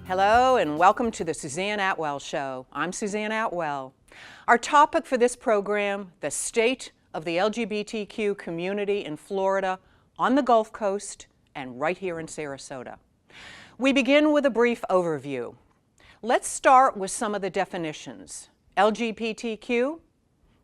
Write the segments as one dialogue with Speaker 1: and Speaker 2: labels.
Speaker 1: Hello and welcome to the Suzanne Atwell Show. I'm Suzanne Atwell. Our topic for this program, the state of the LGBTQ community in Florida, on the Gulf Coast, and right here in Sarasota. We begin with a brief overview. Let's start with some of the definitions. LGBTQ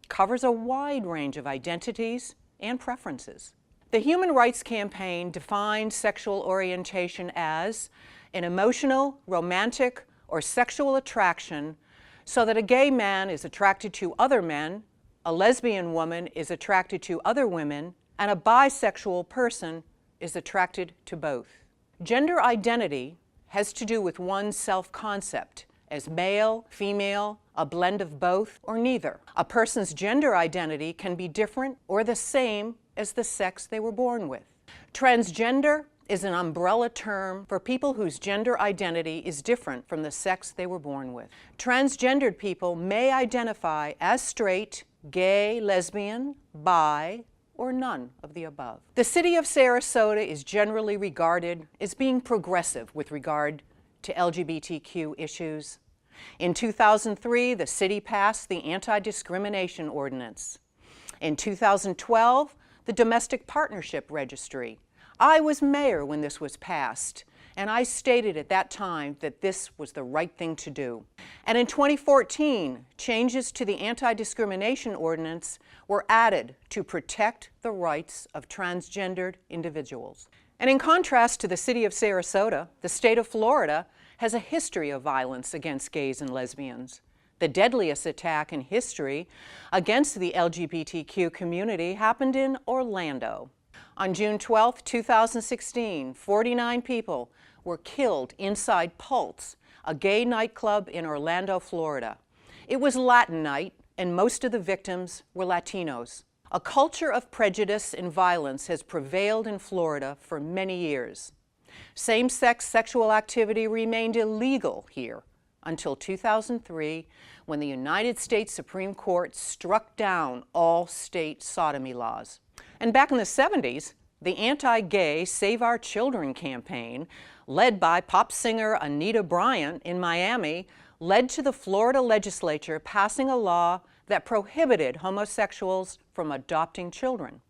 Speaker 1: covers a wide range of identities and preferences. The Human Rights Campaign defines sexual orientation as an emotional, romantic, or sexual attraction so that a gay man is attracted to other men, a lesbian woman is attracted to other women, and a bisexual person is attracted to both. Gender identity has to do with one's self-concept as male, female, a blend of both, or neither. A person's gender identity can be different or the same as the sex they were born with. Transgender is an umbrella term for people whose gender identity is different from the sex they were born with. Transgendered people may identify as straight, gay, lesbian, bi, or none of the above. The city of Sarasota is generally regarded as being progressive with regard to LGBTQ issues. In 2003, the city passed the Anti-Discrimination Ordinance. In 2012, the Domestic Partnership Registry. I was mayor when this was passed, and I stated at that time that this was the right thing to do. And in 2014, changes to the Anti-Discrimination Ordinance were added to protect the rights of transgendered individuals. And in contrast to the city of Sarasota, the state of Florida has a history of violence against gays and lesbians. The deadliest attack in history against the LGBTQ community happened in Orlando. On June 12, 2016, 49 people were killed inside Pulse, a gay nightclub in Orlando, Florida. It was Latin night, and most of the victims were Latinos. A culture of prejudice and violence has prevailed in Florida for many years. Same-sex sexual activity remained illegal here until 2003, when the United States Supreme Court struck down all state sodomy laws. And back in the 70s, the anti-gay Save Our Children campaign, led by pop singer Anita Bryant in Miami, led to the Florida legislature passing a law that prohibited homosexuals from adopting children.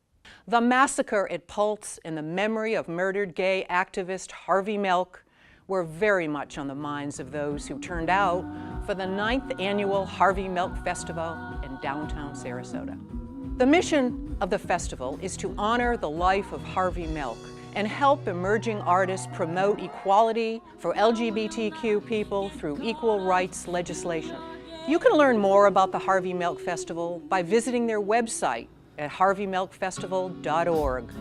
Speaker 1: The massacre at Pulse and the memory of murdered gay activist Harvey Milk were very much on the minds of those who turned out for the 9th annual Harvey Milk Festival in downtown Sarasota. The mission of the festival is to honor the life of Harvey Milk and help emerging artists promote equality for LGBTQ people through equal rights legislation. You can learn more about the Harvey Milk Festival by visiting their website at harveymilkfestival.org.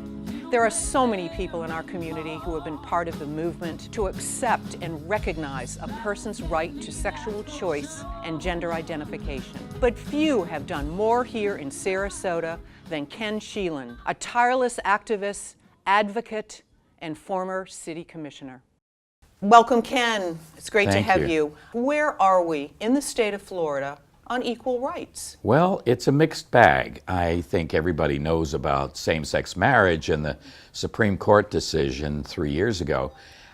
Speaker 1: There are so many people in our community who have been part of the movement to accept and recognize a person's right to sexual choice and gender identification. But few have done more here in Sarasota than Ken Sheelan, a tireless activist, advocate, and former city commissioner. Welcome, Ken. It's great to have you. Where are we in the state of Florida on equal rights?
Speaker 2: Well, it's a mixed bag. I think everybody knows about same-sex marriage and the Supreme Court decision 3 years ago.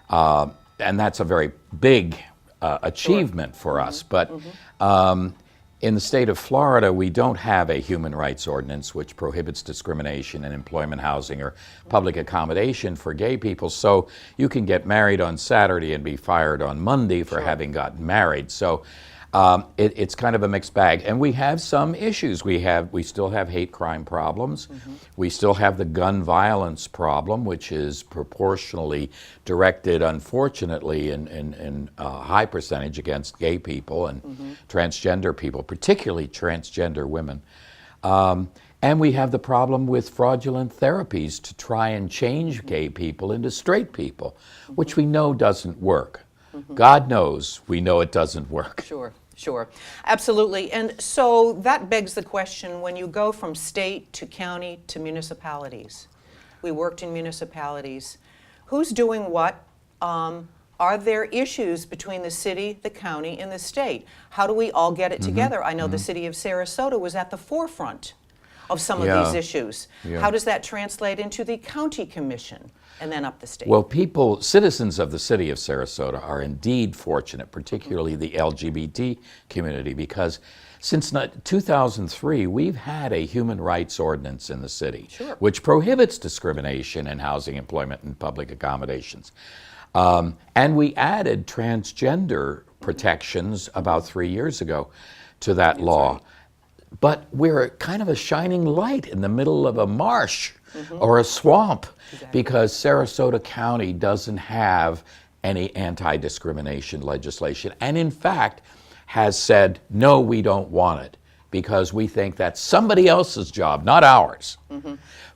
Speaker 2: And that's a very big achievement for us. But in the state of Florida, we don't have a human rights ordinance which prohibits discrimination in employment, housing, or public accommodation for gay people. So you can get married on Saturday and be fired on Monday for having gotten married. So it's kind of a mixed bag, and we have some issues. We still have hate crime problems. We still have the gun violence problem, which is proportionally directed, unfortunately, in a high percentage against gay people and transgender people, particularly transgender women. And we have the problem with fraudulent therapies to try and change gay people into straight people, which we know doesn't work. God knows we know it doesn't work.
Speaker 1: Sure, absolutely. And so that begs the question, when you go from state to county to municipalities, we worked in municipalities, who's doing what? Are there issues between the city, the county, and the state? How do we all get it together? I know the city of Sarasota was at the forefront of some of these issues. How does that translate into the county commission and then up the state?
Speaker 2: Well, citizens of the city of Sarasota are indeed fortunate, particularly the LGBT community, because since 2003, we've had a human rights ordinance in the city, which prohibits discrimination in housing, employment, and public accommodations. And we added transgender protections about 3 years ago to that law. But we're kind of a shining light in the middle of a marsh or a swamp because Sarasota County doesn't have any anti-discrimination legislation. And in fact, has said, no, we don't want it because we think that's somebody else's job, not ours.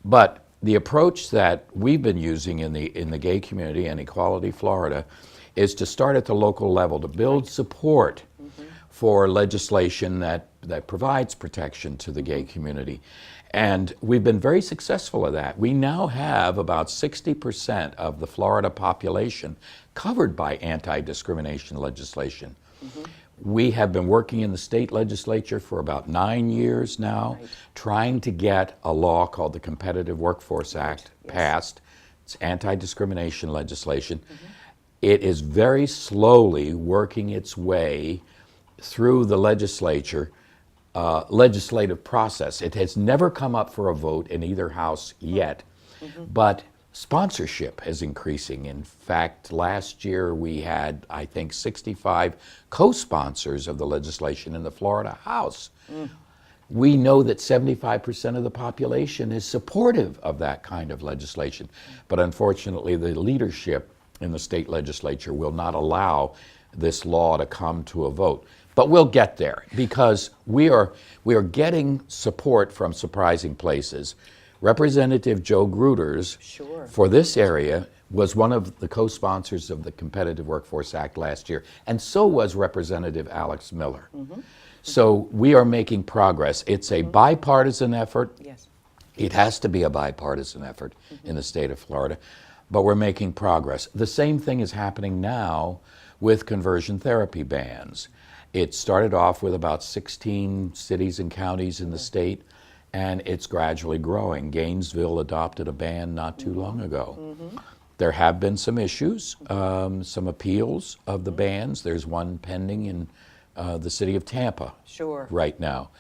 Speaker 2: But the approach that we've been using in the gay community and Equality Florida is to start at the local level to build support for legislation that provides protection to the gay community. And we've been very successful at that. We now have about 60% of the Florida population covered by anti-discrimination legislation. We have been working in the state legislature for about 9 years now, trying to get a law called the Competitive Workforce Act passed. It's anti-discrimination legislation. It is very slowly working its way through the legislative process. It has never come up for a vote in either house yet, but sponsorship is increasing. In fact, last year we had, I think, 65 co-sponsors of the legislation in the Florida House. We know that 75% of the population is supportive of that kind of legislation, but unfortunately the leadership in the state legislature will not allow this law to come to a vote. But we'll get there because we are getting support from surprising places. Representative Joe Gruters for this area was one of the co-sponsors of the Competitive Workforce Act last year, and so was Representative Alex Miller. So we are making progress. It's a bipartisan effort. It has to be a bipartisan effort in the state of Florida, but we're making progress. The same thing is happening now with conversion therapy bans. It started off with about 16 cities and counties in the state, and it's gradually growing. Gainesville adopted a ban not too long ago. There have been some issues, some appeals of the bans. There's one pending in the city of Tampa right now.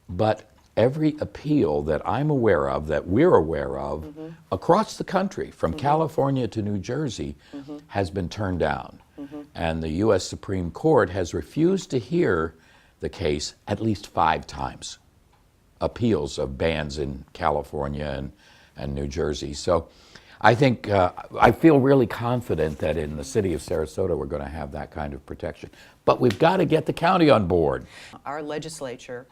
Speaker 2: But every appeal that I'm aware of, that we're aware of, across the country, from California to New Jersey, has been turned down. And the U.S. Supreme Court has refused to hear the case at least 5 times. Appeals of bans in California and New Jersey. So I think, I feel really confident that in the city of Sarasota we're going to have that kind of protection. But we've got to get the county on board.
Speaker 1: Our legislature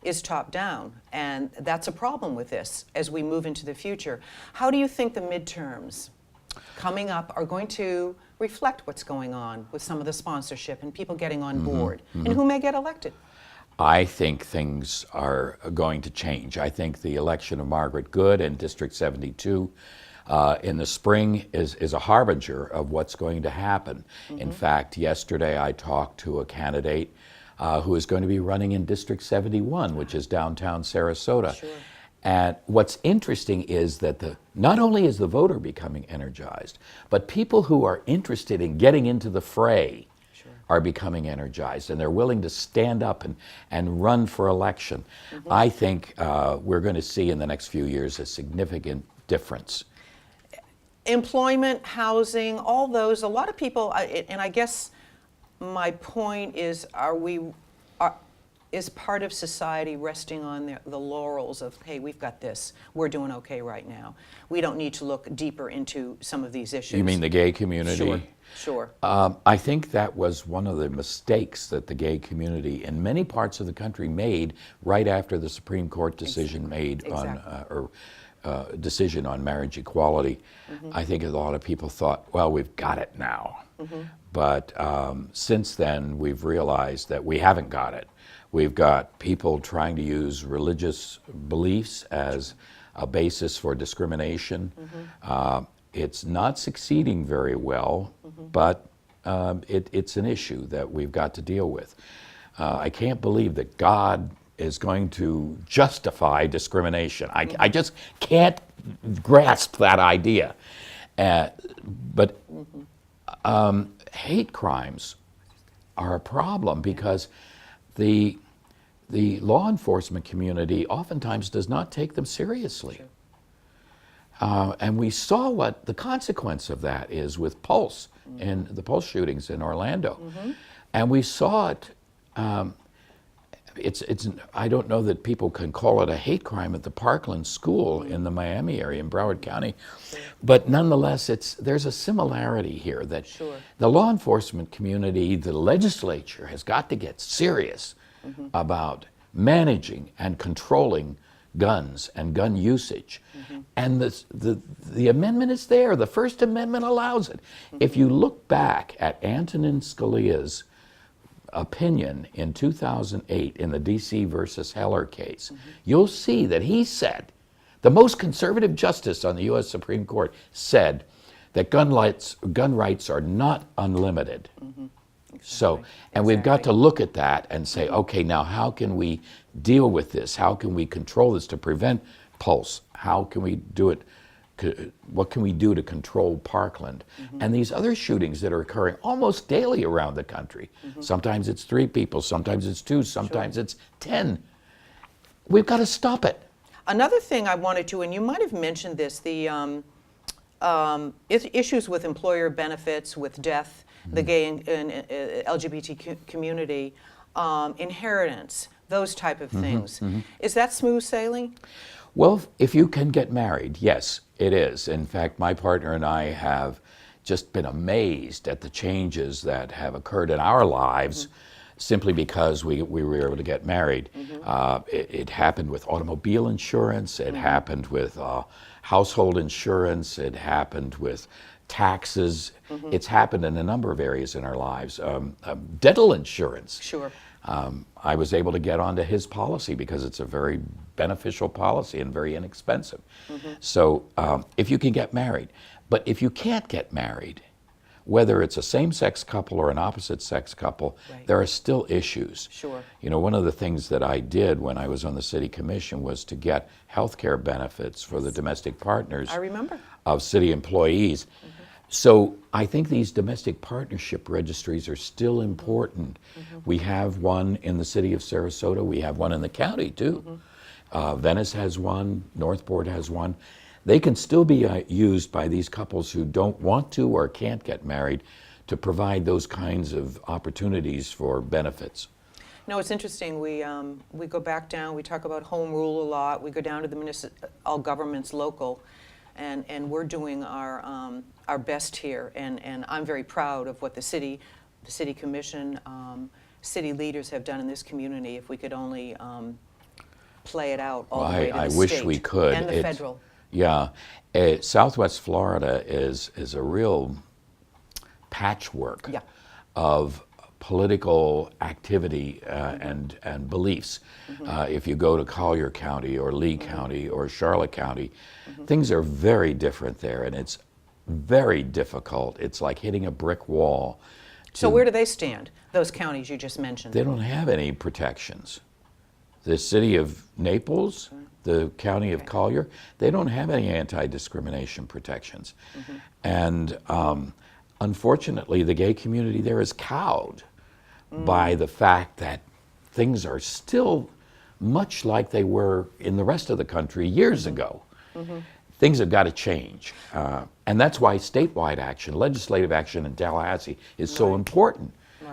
Speaker 1: is top down, and that's a problem with this as we move into the future. How do you think the midterms coming up are going to reflect what's going on with some of the sponsorship and people getting on board, and who may get elected?
Speaker 2: I think things are going to change. I think the election of Margaret Good in District 72 in the spring is a harbinger of what's going to happen. In fact, yesterday I talked to a candidate who is going to be running in District 71, which is downtown Sarasota. And what's interesting is that not only is the voter becoming energized, but people who are interested in getting into the fray are becoming energized, and they're willing to stand up and run for election. I think we're going to see in the next few years a significant difference.
Speaker 1: Employment, housing, all those, a lot of people, and I guess my point is, is part of society resting on the laurels of, hey, we've got this, we're doing okay right now. We don't need to look deeper into some of these issues.
Speaker 2: You mean the gay community?
Speaker 1: Sure.
Speaker 2: I think that was one of the mistakes that the gay community in many parts of the country made right after the Supreme Court decision decision on marriage equality. I think a lot of people thought, well, we've got it now. But since then, we've realized that we haven't got it. We've got people trying to use religious beliefs as a basis for discrimination. It's not succeeding very well, but it's an issue that we've got to deal with. I can't believe that God is going to justify discrimination. I just can't grasp that idea. But hate crimes are a problem because the law enforcement community oftentimes does not take them seriously. And we saw what the consequence of that is with Pulse and the Pulse shootings in Orlando. And we saw it, I don't know that people can call it a hate crime at the Parkland School in the Miami area in Broward County, but nonetheless there's a similarity here that the law enforcement community, the legislature has got to get serious about managing and controlling guns and gun usage. And the amendment is there. The First Amendment allows it. If you look back at Antonin Scalia's opinion in 2008 in the DC versus Heller case, you'll see that he said, the most conservative justice on the U.S. Supreme Court said that gun rights are not unlimited. So, and we've got to look at that and say, okay, now how can we deal with this? How can we control this to prevent Pulse? How can we do it? What can we do to control Parkland? And these other shootings that are occurring almost daily around the country. Sometimes it's 3 people, sometimes it's 2, sometimes it's 10. We've got to stop it.
Speaker 1: Another thing I wanted to, and you might have mentioned this, the issues with employer benefits, with death, the gay and LGBT community, inheritance, those type of things. Is that smooth sailing?
Speaker 2: Well, if you can get married, yes, it is. In fact, my partner and I have just been amazed at the changes that have occurred in our lives simply because we were able to get married. It happened with automobile insurance, it happened with household insurance, it happened with taxes. It's happened in a number of areas in our lives. Dental insurance.
Speaker 1: Sure.
Speaker 2: I was able to get onto his policy because it's a very beneficial policy and very inexpensive. So if you can get married, but if you can't get married, whether it's a same-sex couple or an opposite-sex couple, there are still issues.
Speaker 1: Sure.
Speaker 2: You know, one of the things that I did when I was on the city commission was to get health care benefits for the domestic partners of city employees. So I think these domestic partnership registries are still important. We have one in the city of Sarasota. We have one in the county, too. Venice has one. Northport has one. They can still be used by these couples who don't want to or can't get married to provide those kinds of opportunities for benefits.
Speaker 1: No, it's interesting. We go back down. We talk about home rule a lot. We go down to the municipal governments, local, and we're doing our best here. And I'm very proud of what the city commission, city leaders have done in this community. If we could only play it out all the way to the state.
Speaker 2: I wish we could.
Speaker 1: And the federal.
Speaker 2: Yeah, Southwest Florida is a real patchwork of political activity and beliefs. If you go to Collier County or Lee County or Charlotte County, things are very different there, and it's very difficult. It's like hitting a brick wall.
Speaker 1: So where do they stand, those counties you just mentioned?
Speaker 2: They don't have any protections. The city of Naples, the county of Collier, they don't have any anti-discrimination protections. And unfortunately, the gay community there is cowed by the fact that things are still much like they were in the rest of the country years ago. Things have got to change. And that's why statewide action, legislative action in Tallahassee is so important.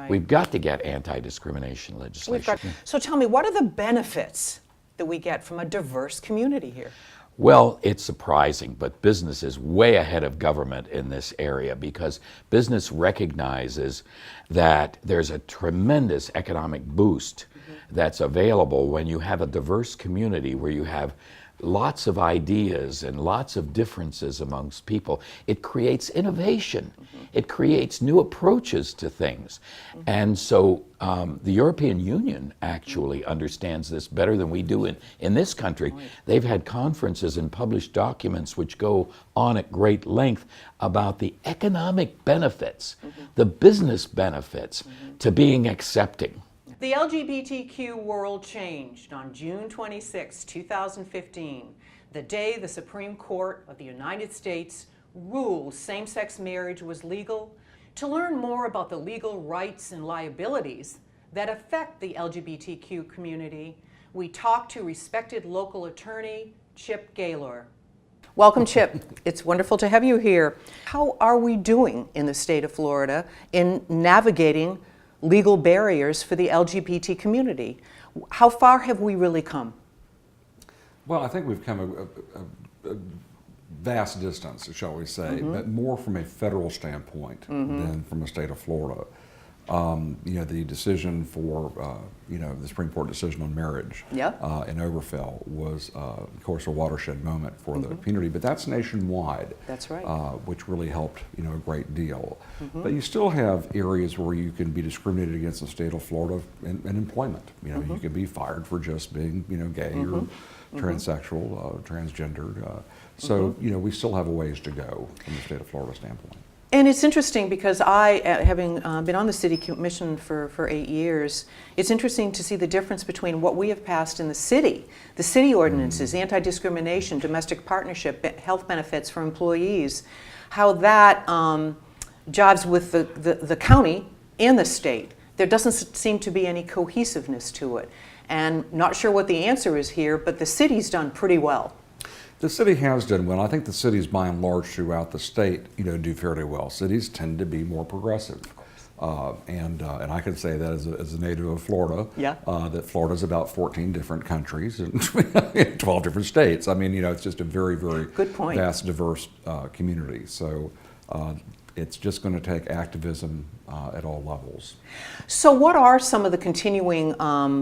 Speaker 2: We've got to get anti-discrimination legislation.
Speaker 1: So tell me, what are the benefits that we get from a diverse community here?
Speaker 2: Well, it's surprising, but business is way ahead of government in this area because business recognizes that there's a tremendous economic boost that's available when you have a diverse community where you have lots of ideas and lots of differences amongst people. It creates innovation. It creates new approaches to things. And so the European Union actually understands this better than we do in this country. They've had conferences and published documents which go on at great length about the economic benefits, the business benefits to being accepting.
Speaker 1: The LGBTQ world changed on June 26, 2015, the day the Supreme Court of the United States ruled same-sex marriage was legal. To learn more about the legal rights and liabilities that affect the LGBTQ community, we talked to respected local attorney Chip Gaylor. Welcome, Chip. It's wonderful to have you here. How are we doing in the state of Florida in navigating legal barriers for the LGBT community? How far have we really come?
Speaker 3: Well, I think we've come a vast distance, shall we say, but more from a federal standpoint than from the state of Florida. The decision for, the Supreme Court decision on marriage in Oberfell was, of course, a watershed moment for the community, but that's nationwide.
Speaker 1: That's right.
Speaker 3: Which really helped, a great deal. But you still have areas where you can be discriminated against in the state of Florida in employment. You can be fired for just being, gay or transsexual, transgendered. So, we still have a ways to go from the state of Florida standpoint.
Speaker 1: And it's interesting because I, having been on the city commission for 8 years, it's interesting to see the difference between what we have passed in the city ordinances, anti-discrimination, domestic partnership, health benefits for employees, how that jives with the county and the state. There doesn't seem to be any cohesiveness to it. And not sure what the answer is here, but the city's done pretty well.
Speaker 3: The city has done well. I think the cities, by and large, throughout the state, do fairly well. Cities tend to be more progressive, and I can say that as a native of Florida, that Florida's about 14 different countries and 12 different states. I mean, it's just a very, very vast, diverse community. So it's just going to take activism at all levels.
Speaker 1: So, what are some of the continuing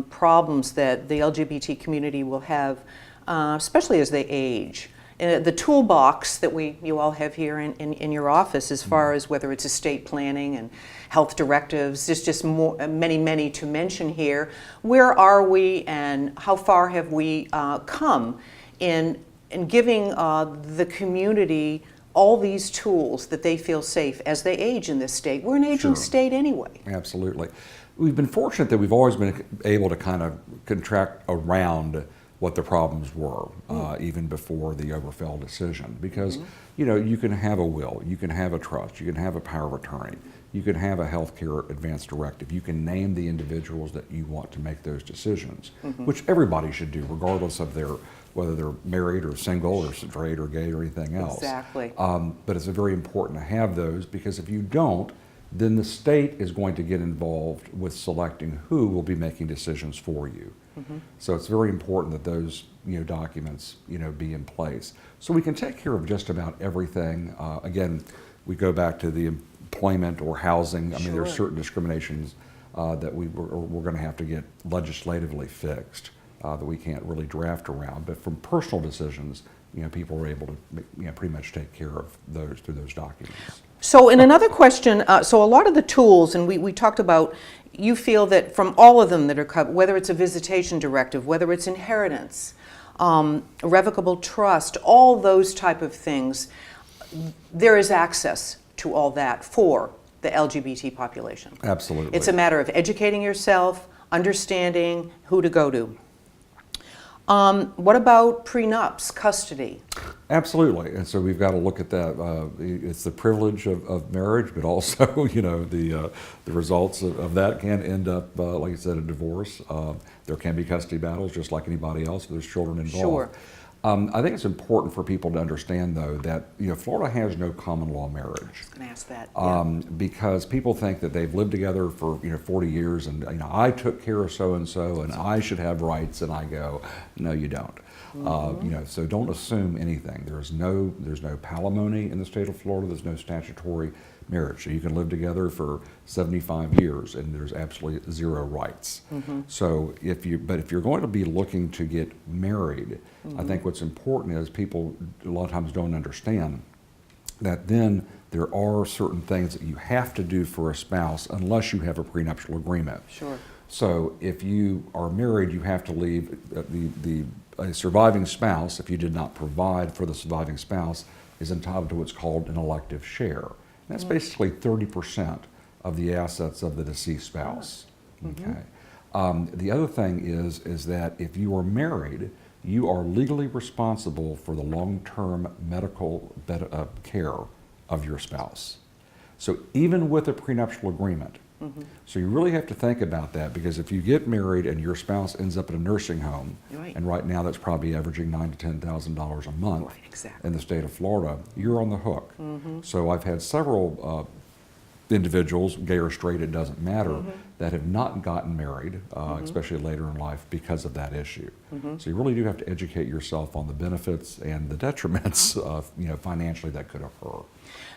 Speaker 1: problems that the LGBT community will have? Especially as they age. The toolbox that you all have here in your office, as far as whether it's estate planning and health directives, there's just many to mention here. Where are we and how far have we come in giving the community all these tools that they feel safe as they age in this state? We're an aging state anyway.
Speaker 3: Absolutely. We've been fortunate that we've always been able to kind of contract around what the problems were, even before the Oberfell decision. Because, you can have a will, you can have a trust, you can have a power of attorney, you can have a health care advance directive, you can name the individuals that you want to make those decisions, which everybody should do, regardless of whether they're married or single or straight or gay or anything else.
Speaker 1: Exactly.
Speaker 3: But it's very important to have those, because if you don't, then the state is going to get involved with selecting who will be making decisions for you. So it's very important that those documents be in place. So we can take care of just about everything. Again, we go back to the employment or housing. I mean, there are certain discriminations that we're going to have to get legislatively fixed that we can't really draft around. But from personal decisions, people are able to pretty much take care of those through those documents.
Speaker 1: So in another question, so a lot of the tools, and we talked about, you feel that from all of them that are covered, whether it's a visitation directive, whether it's inheritance, irrevocable trust, all those type of things, there is access to all that for the LGBT population.
Speaker 3: Absolutely.
Speaker 1: It's a matter of educating yourself, understanding who to go to. What about prenups, custody?
Speaker 3: Absolutely, and so we've got to look at that. It's the privilege of marriage, but also, the results of that can end up, like I said, a divorce. There can be custody battles, just like anybody else, if there's children involved.
Speaker 1: Sure.
Speaker 3: I think it's important for people to understand, though, that Florida has no common law marriage.
Speaker 1: I was going to ask that.
Speaker 3: Because people think that they've lived together for 40 years, and I took care of so and so, and I should have rights. And I go, no, you don't. So don't assume anything. There's no palimony in the state of Florida. There's no statutory marriage. So you can live together for 75 years, and there's absolutely zero rights. So if you're going to be looking to get married, I think what's important is people a lot of times don't understand that then there are certain things that you have to do for a spouse unless you have a prenuptial agreement.
Speaker 1: Sure.
Speaker 3: So if you are married, you have to leave a surviving spouse, if you did not provide for the surviving spouse, is entitled to what's called an elective share. And that's basically 30% of the assets of the deceased spouse. Okay. The other thing is that if you are married, you are legally responsible for the long-term medical care of your spouse. So even with a prenuptial agreement, so you really have to think about that, because if you get married and your spouse ends up in a nursing home, and right now that's probably averaging $9,000 to $10,000 a month in the state of Florida, you're on the hook. So I've had several individuals, gay or straight, it doesn't matter, that have not gotten married, especially later in life, because of that issue. So you really do have to educate yourself on the benefits and the detriments of, financially that could occur.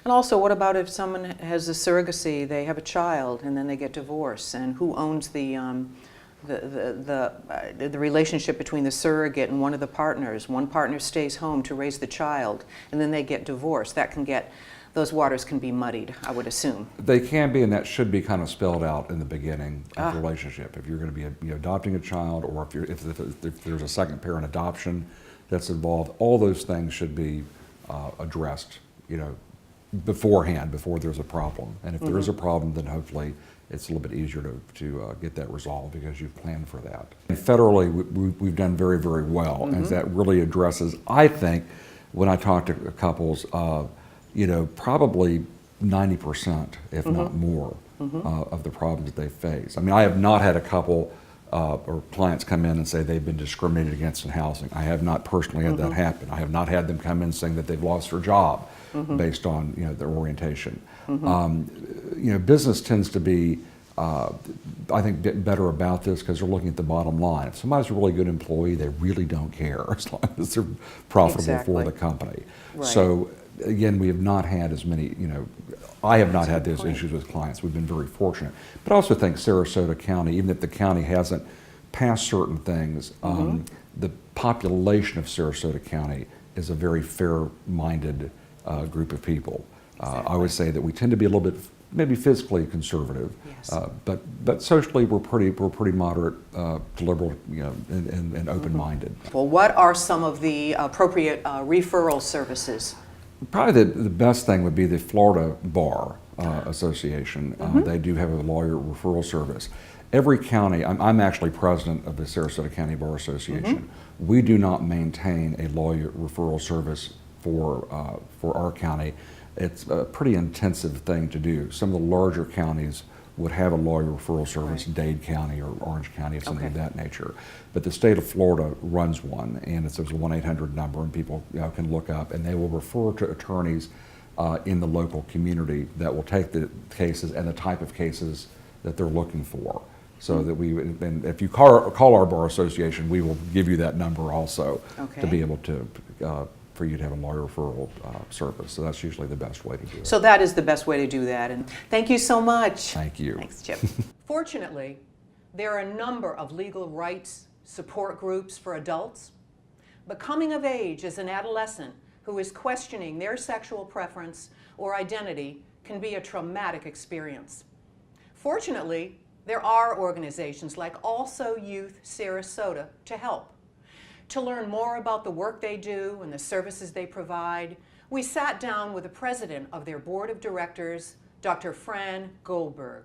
Speaker 1: And also, what about if someone has a surrogacy, they have a child, and then they get divorced, and who owns the relationship between the surrogate and one of the partners? One partner stays home to raise the child, and then they get divorced. Those waters can be muddied, I would assume.
Speaker 3: They can be, and that should be kind of spelled out in the beginning of the relationship. If you're going to be adopting a child, or if there's a second parent adoption that's involved, all those things should be addressed, beforehand, before there's a problem. And if there is a problem, then hopefully it's a little bit easier to get that resolved, because you've planned for that. And federally, we've done very, very well, and that really addresses, I think, when I talk to couples, probably 90%, if not more, of the problems that they face. I mean, I have not had a couple or clients come in and say they've been discriminated against in housing. I have not personally had that happen. I have not had them come in saying that they've lost their job based on their orientation. Business tends to be, I think, better about this, because they're looking at the bottom line. If somebody's a really good employee, they really don't care, as long as they're profitable for the company.
Speaker 1: Right.
Speaker 3: So again, we have not had as many, I have not had those issues with clients. We've been very fortunate. But I also think Sarasota County, even if the county hasn't passed certain things, the population of Sarasota County is a very fair-minded group of people. I would say that we tend to be a little bit, maybe physically conservative, but socially we're pretty moderate to liberal, and open-minded.
Speaker 1: Well, what are some of the appropriate referral services?
Speaker 3: Probably the best thing would be the Florida Bar Association. They do have a lawyer referral service. Every county, I'm actually president of the Sarasota County Bar Association. We do not maintain a lawyer referral service for our county. It's a pretty intensive thing to do. Some of the larger counties would have a lawyer referral service, Dade County or Orange County, or something of that nature. But the state of Florida runs one, and there's a 1-800 number, and people can look up, and they will refer to attorneys in the local community that will take the cases and the type of cases that they're looking for. So that and if you call our bar association, we will give you that number also to be able to for you to have a lawyer referral service. So that's usually the best way to do it.
Speaker 1: So that is the best way to do that. And thank you so much.
Speaker 3: Thank you.
Speaker 1: Thanks, Chip. Fortunately, there are a number of legal rights support groups for adults. But coming of age as an adolescent who is questioning their sexual preference or identity can be a traumatic experience. Fortunately, there are organizations like Also Youth Sarasota to help. To learn more about the work they do and the services they provide, we sat down with the president of their board of directors, Dr. Fran Goldberg.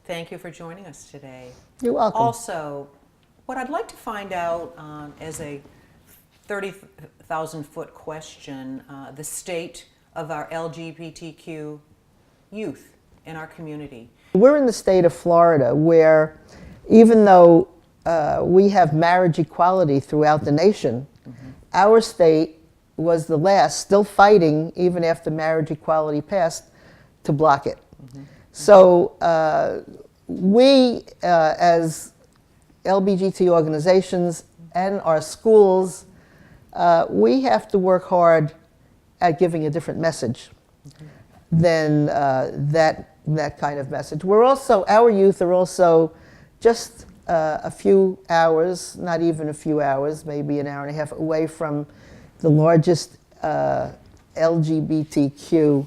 Speaker 1: Thank you for joining us today.
Speaker 4: You're welcome.
Speaker 1: Also, what I'd like to find out as a 30,000-foot question, the state of our LGBTQ youth in our community.
Speaker 4: We're in the state of Florida, where even though we have marriage equality throughout the nation, our state was the last, still fighting, even after marriage equality passed, to block it. So we, as LGBTQ organizations and our schools, we have to work hard at giving a different message than that kind of message. We're also, our youth are also just a few hours, not even a few hours, maybe an hour and a half away from the largest LGBTQ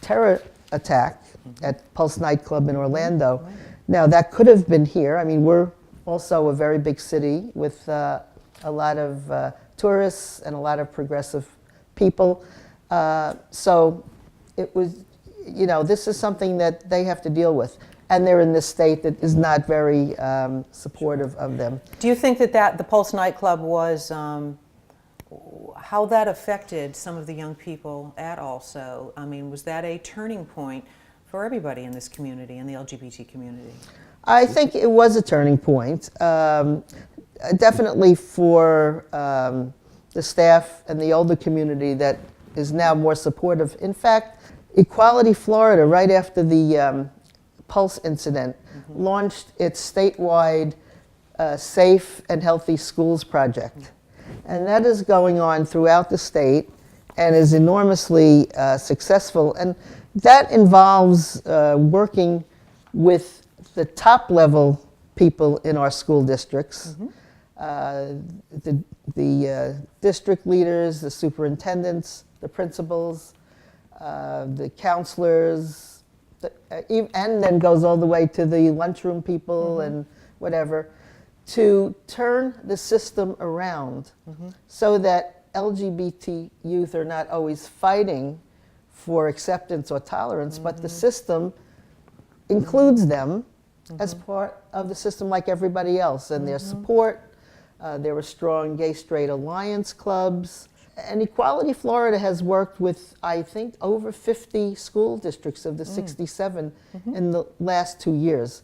Speaker 4: terror attack at Pulse Nightclub in Orlando. Now, that could have been here. I mean, we're also a very big city with a lot of tourists and a lot of progressive people. So it was, this is something that they have to deal with. and they're in this state that is not very supportive of them.
Speaker 1: Do you think that the Pulse nightclub was, how that affected some of the young people at Also? I mean, was that a turning point for everybody in this community, in the LGBT community?
Speaker 4: I think it was a turning point, definitely for the staff and the older community that is now more supportive. In fact, Equality Florida, right after the Pulse incident, launched its statewide Safe and Healthy Schools project. And that is going on throughout the state and is enormously successful. And that involves working with the top level people in our school districts, the district leaders, the superintendents, the principals, the counselors, and then goes all the way to the lunchroom people and whatever, to turn the system around so that LGBT youth are not always fighting for acceptance or tolerance, but the system includes them as part of the system like everybody else, and their support. There were strong gay-straight alliance clubs. And Equality Florida has worked with, I think, over 50 school districts of the 67 in the last 2 years.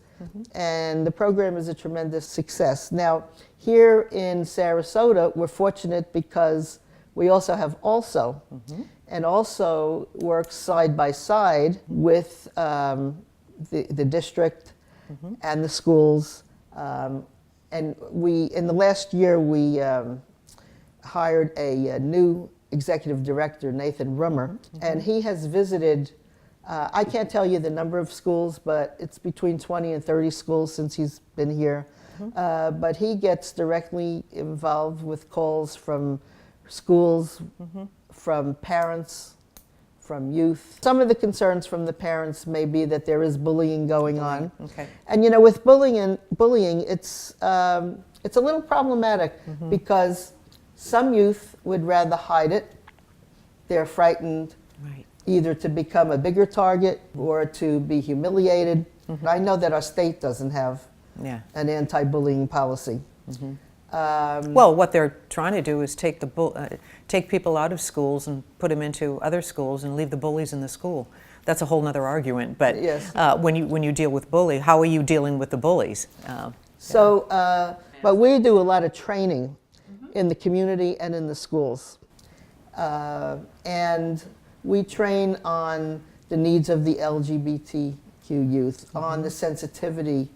Speaker 4: And the program is a tremendous success. Now, here in Sarasota, we're fortunate because we also have Also, and Also works side by side with the district and the schools. And in the last year, we hired a new executive director, Nathan Rummer, and he has visited, I can't tell you the number of schools, but it's between 20 and 30 schools since he's been here. But he gets directly involved with calls from schools, from parents, from youth. Some of the concerns from the parents may be that there is bullying going on.
Speaker 1: Okay.
Speaker 4: And you know, with bullying, it's a little problematic because some youth would rather hide it. They're frightened either to become a bigger target or to be humiliated. I know that our state doesn't have an anti-bullying policy.
Speaker 1: Well, what they're trying to do is take people out of schools and put them into other schools and leave the bullies in the school. That's a whole other argument. But when you deal with bully, how are you dealing with the bullies?
Speaker 4: But we do a lot of training in the community and in the schools. And we train on the needs of the LGBTQ youth, on the sensitivity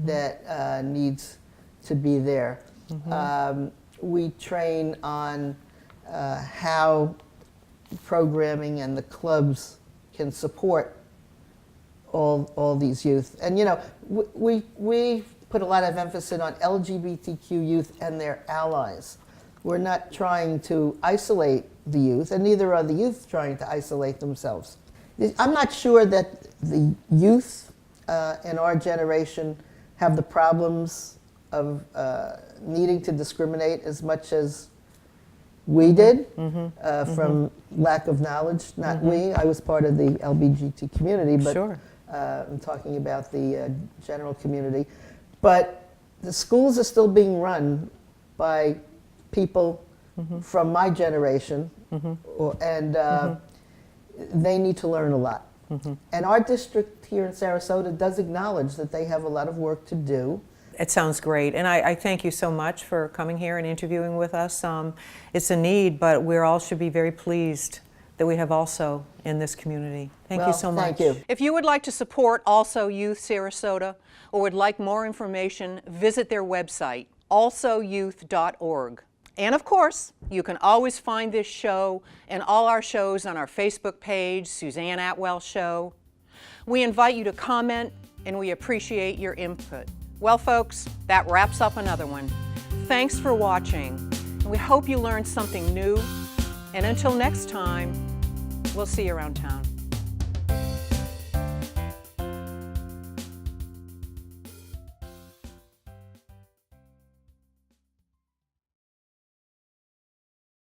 Speaker 4: that needs to be there. We train on how programming and the clubs can support all these youth. And you know, we put a lot of emphasis on LGBTQ youth and their allies. We're not trying to isolate the youth, and neither are the youth trying to isolate themselves. I'm not sure that the youth in our generation have the problems of needing to discriminate as much as we did from lack of knowledge. Not we, I was part of the LGBT community, but I'm talking about the general community. But the schools are still being run by people from my generation, and they need to learn a lot. And our district here in Sarasota does acknowledge that they have a lot of work to do.
Speaker 1: It sounds great, and I thank you so much for coming here and interviewing with us. It's a need, but we all should be very pleased that we have Also in this community. Thank you so much.
Speaker 4: Thank you.
Speaker 1: If you would like to support Also Youth Sarasota or would like more information, visit their website, alsoyouth.org. And of course, you can always find this show and all our shows on our Facebook page, Suzanne Atwell Show. We invite you to comment, and we appreciate your input. Well, folks, that wraps up another one. Thanks for watching, and we hope you learned something new. And until next time, we'll see you around town.